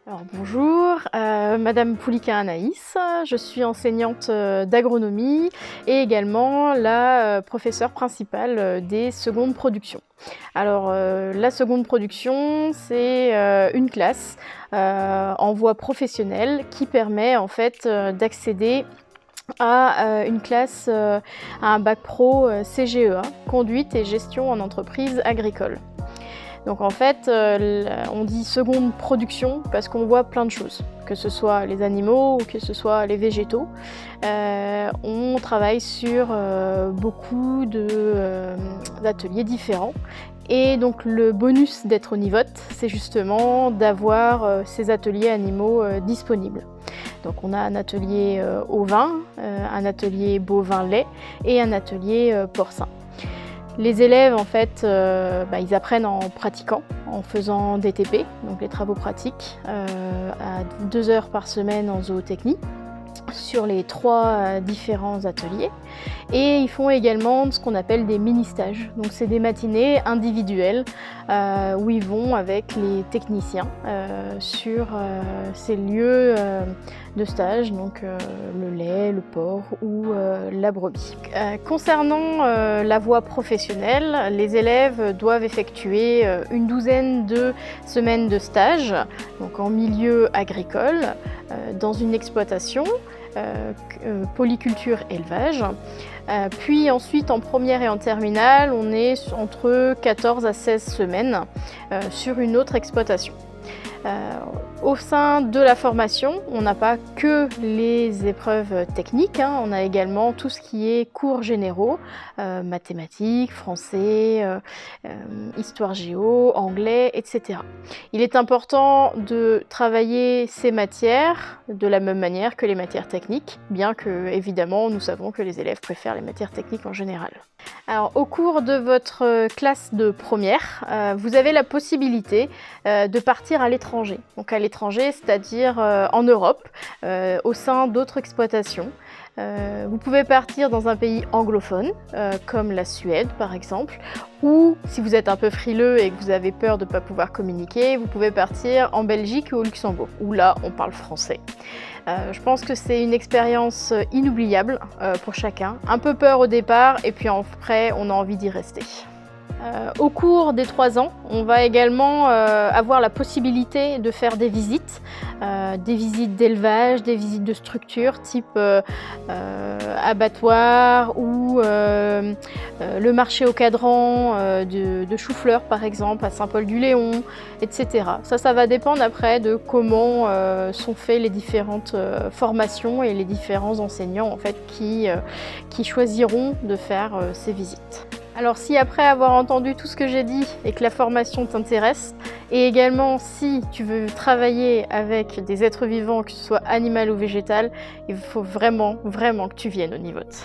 Alors bonjour, Madame Poulika Anaïs, je suis enseignante d'agronomie et également la professeure principale des secondes productions. Alors la seconde production, c'est une classe en voie professionnelle qui permet en fait d'accéder à une classe, à un bac pro CGEA, conduite et gestion en entreprise agricole. Donc en fait, on dit seconde production parce qu'on voit plein de choses, que ce soit les animaux ou que ce soit les végétaux. On travaille sur beaucoup d'ateliers différents. Et donc le bonus d'être onivote, c'est justement d'avoir ces ateliers animaux disponibles. Donc on a un atelier ovin, un atelier bovin-lait et un atelier porcin. Les élèves, en fait, ils apprennent en pratiquant, en faisant des TP, donc les travaux pratiques, à 2 heures par semaine en zootechnie, sur les 3 différents ateliers. Et ils font également ce qu'on appelle des mini-stages. Donc c'est des matinées individuelles où ils vont avec les techniciens sur ces lieux de stage, donc le lait, le porc ou la brebis. Concernant la voie professionnelle, les élèves doivent effectuer une douzaine de semaines de stage, donc en milieu agricole, dans une exploitation, polyculture élevage. Puis ensuite en première et en terminale, on est entre 14 à 16 semaines sur une autre exploitation. Au sein de la formation, on n'a pas que les épreuves techniques, on a également tout ce qui est cours généraux, mathématiques, français, histoire géo, anglais, etc. Il est important de travailler ces matières de la même manière que les matières techniques, bien que évidemment nous savons que les élèves préfèrent les matières techniques en général. Alors, au cours de votre classe de première, vous avez la possibilité de partir à l'étranger. Donc à l'étranger, c'est-à-dire en Europe, au sein d'autres exploitations. Vous pouvez partir dans un pays anglophone, comme la Suède par exemple, ou si vous êtes un peu frileux et que vous avez peur de ne pas pouvoir communiquer, vous pouvez partir en Belgique ou au Luxembourg, où là on parle français. Je pense que c'est une expérience inoubliable pour chacun. Un peu peur au départ et puis après on a envie d'y rester. Au cours des 3 ans, on va également avoir la possibilité de faire des visites d'élevage, des visites de structures type abattoir ou le marché au cadran de chou-fleur par exemple à Saint-Paul-du-Léon, etc. Ça va dépendre après de comment sont faites les différentes formations et les différents enseignants en fait, qui choisiront de faire ces visites. Alors si après avoir entendu tout ce que j'ai dit et que la formation t'intéresse, et également si tu veux travailler avec des êtres vivants, que ce soit animal ou végétal, il faut vraiment que tu viennes au Onivote.